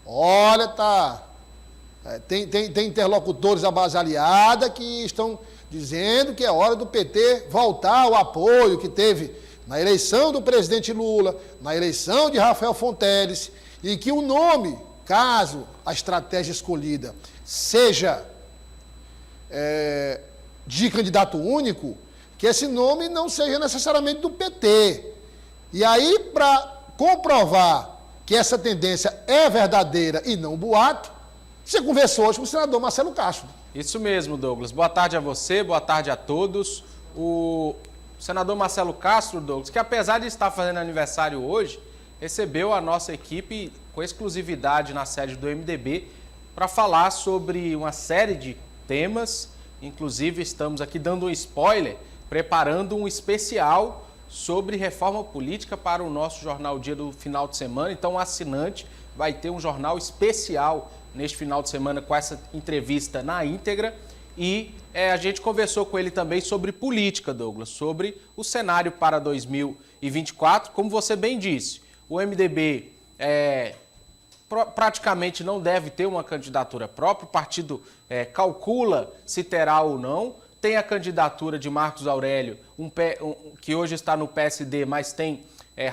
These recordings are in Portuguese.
olha, tem interlocutores da base aliada que estão dizendo que é hora do PT voltar ao apoio que teve na eleição do presidente Lula, na eleição de Rafael Fonteles, e que o nome, caso a estratégia escolhida seja de candidato único, que esse nome não seja necessariamente do PT. E aí, para comprovar que essa tendência é verdadeira e não boato, você conversou hoje com o senador Marcelo Castro. Isso mesmo, Douglas. Boa tarde a você, boa tarde a todos. O senador Marcelo Castro, Douglas, que apesar de estar fazendo aniversário hoje, recebeu a nossa equipe com exclusividade na sede do MDB para falar sobre uma série de temas. Inclusive, estamos aqui dando um spoiler, preparando um especial sobre reforma política para o nosso Jornal Dia do final de semana. Então, o assinante vai ter um jornal especial neste final de semana com essa entrevista na íntegra. E a gente conversou com ele também sobre política, Douglas, sobre o cenário para 2024. Como você bem disse, o MDB praticamente não deve ter uma candidatura própria, o partido calcula se terá ou não. Tem a candidatura de Marcos Aurélio, que hoje está no PSD, mas tem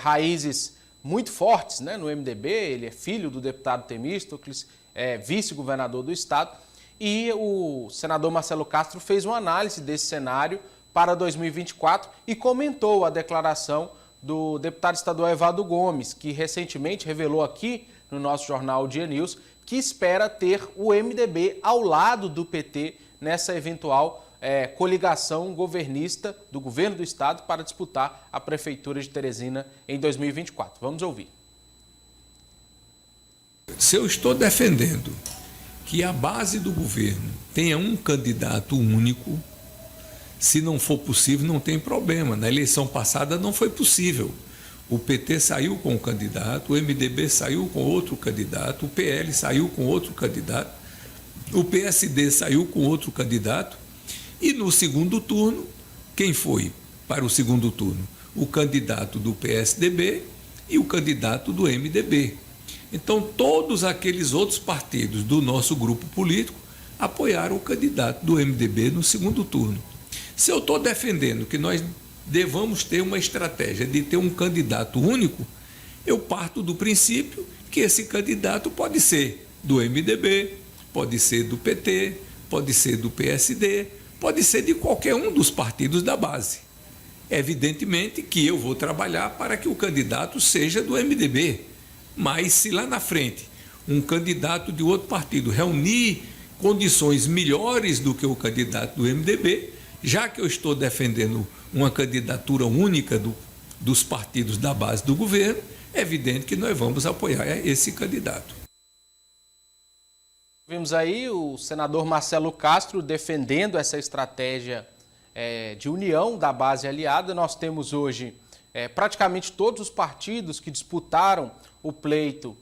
raízes muito fortes, né, no MDB. Ele é filho do deputado Temístocles, vice-governador do estado. E o senador Marcelo Castro fez uma análise desse cenário para 2024 e comentou a declaração do deputado estadual Evandro Gomes, que recentemente revelou aqui no nosso jornal Dia News que espera ter o MDB ao lado do PT nessa eventual coligação governista do governo do estado para disputar a prefeitura de Teresina em 2024. Vamos ouvir. Se eu estou defendendo que a base do governo tenha um candidato único, se não for possível, não tem problema. Na eleição passada não foi possível. O PT saiu com um candidato, o MDB saiu com outro candidato, o PL saiu com outro candidato, o PSD saiu com outro candidato. E no segundo turno, quem foi para o segundo turno? O candidato do PSDB e o candidato do MDB. Então, todos aqueles outros partidos do nosso grupo político apoiaram o candidato do MDB no segundo turno. Se eu estou defendendo que nós devamos ter uma estratégia de ter um candidato único, eu parto do princípio que esse candidato pode ser do MDB, pode ser do PT, pode ser do PSD, pode ser de qualquer um dos partidos da base. Evidentemente que eu vou trabalhar para que o candidato seja do MDB. Mas se lá na frente um candidato de outro partido reunir condições melhores do que o candidato do MDB, já que eu estou defendendo uma candidatura única dos partidos da base do governo, é evidente que nós vamos apoiar esse candidato. Vimos aí o senador Marcelo Castro defendendo essa estratégia de união da base aliada. Nós temos hoje praticamente todos os partidos que disputaram o pleito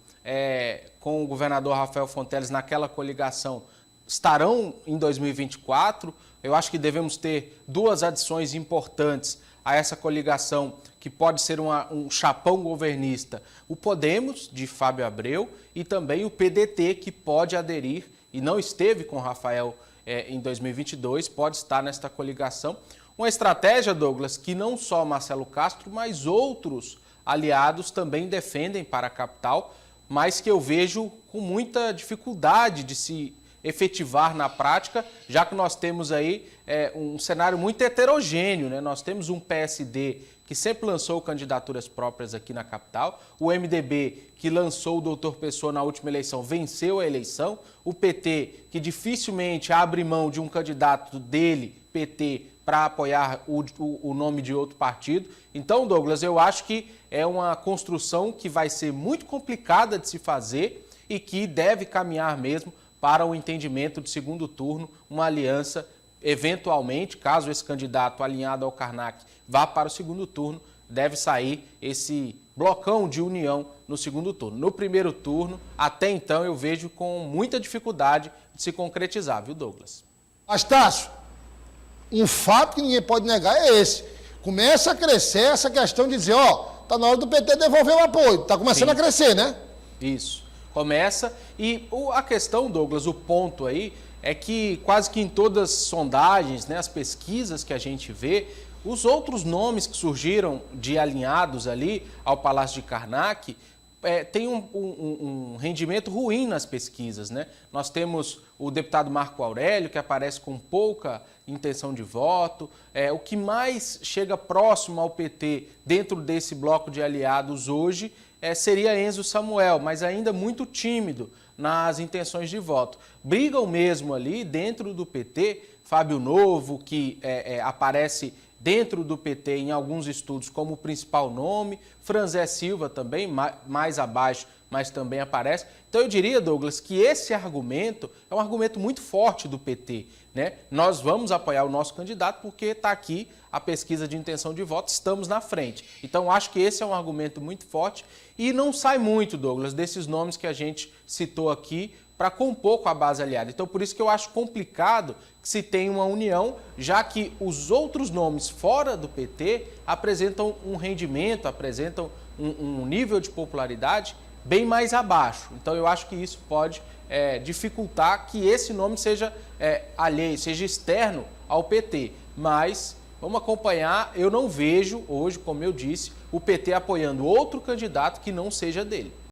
com o governador Rafael Fonteles naquela coligação estarão em 2024. Eu acho que devemos ter duas adições importantes a essa coligação, que pode ser um chapão governista. O Podemos, de Fábio Abreu, e também o PDT, que pode aderir, e não esteve com Rafael em 2022, pode estar nesta coligação. Uma estratégia, Douglas, que não só Marcelo Castro, mas outros aliados também defendem para a capital, mas que eu vejo com muita dificuldade de se efetivar na prática, já que nós temos aí um cenário muito heterogêneo, né? Nós temos um PSD que sempre lançou candidaturas próprias aqui na capital, o MDB que lançou o doutor Pessoa na última eleição, venceu a eleição, o PT que dificilmente abre mão de um candidato dele, PT, para apoiar o nome de outro partido. Então, Douglas, eu acho que é uma construção que vai ser muito complicada de se fazer e que deve caminhar mesmo para o entendimento de segundo turno, uma aliança, eventualmente, caso esse candidato alinhado ao Karnak vá para o segundo turno, deve sair esse blocão de união no segundo turno. No primeiro turno, até então, eu vejo com muita dificuldade de se concretizar, viu, Douglas? Mas, Tássio, um fato que ninguém pode negar é esse. Começa a crescer essa questão de dizer, tá na hora do PT devolver o apoio. Está começando a crescer, né? Isso. Começa, e a questão, Douglas, o ponto aí é que quase que em todas as sondagens, né, as pesquisas que a gente vê, os outros nomes que surgiram de alinhados ali ao Palácio de Karnak tem um rendimento ruim nas pesquisas, né? Nós temos o deputado Marco Aurélio, que aparece com pouca intenção de voto. O que mais chega próximo ao PT dentro desse bloco de aliados hoje seria Enzo Samuel, mas ainda muito tímido nas intenções de voto. Brigam mesmo ali dentro do PT, Fábio Novo, que aparece dentro do PT em alguns estudos como o principal nome, Franzé Silva também, mais abaixo, mas também aparece. Então eu diria, Douglas, que esse argumento é um argumento muito forte do PT, né? Nós vamos apoiar o nosso candidato porque está aqui a pesquisa de intenção de voto, estamos na frente. Então acho que esse é um argumento muito forte e não sai muito, Douglas, desses nomes que a gente citou aqui para compor com a base aliada. Então por isso que eu acho complicado que se tenha uma união, já que os outros nomes fora do PT apresentam um rendimento, apresentam um nível de popularidade bem mais abaixo. Então eu acho que isso pode dificultar que esse nome seja alheio, seja externo ao PT. Mas vamos acompanhar, eu não vejo hoje, como eu disse, o PT apoiando outro candidato que não seja dele.